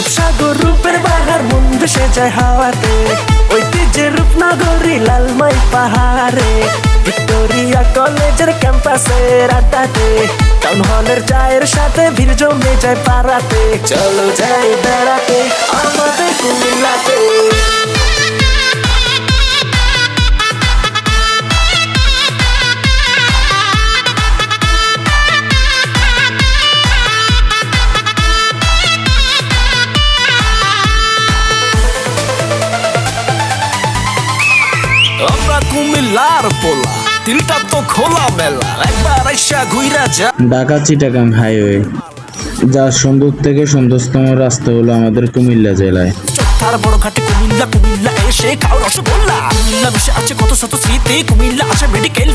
রূপসাগর রূপের বাহার মন ভেসে যায় হাওয়াতে, ঐতিহ্যের রূপনগরী লালমাই পাহাড়ে, ভিক্টোরিয়া কলেজের ক্যাম্পাসের আড্ডাতে, টাউন হলের চায়ের সাথে ভিড় জমে যায় পাড়াতে। চলো যাই বেড়াতে আমাদের কুমিল্লাতে। আমরা কুমিল্লার পোলা, দিলটা তো খোলা মেলা, একবার আইসা ঘুইরা যা। ঢাকা চিটাগাং হাইওয়ে, যার সুন্দর থেকে সুন্দরতম রাস্তা হলো আমাদের কুমিল্লা জেলায়। তার বড় ঘাটে কুমিল্লা, কুমিল্লা এসে খাও রসগোল্লা। কুমিল্লা মিশে আছে কত শত স্মৃতি, কুমিল্লা আছে মেডিকেল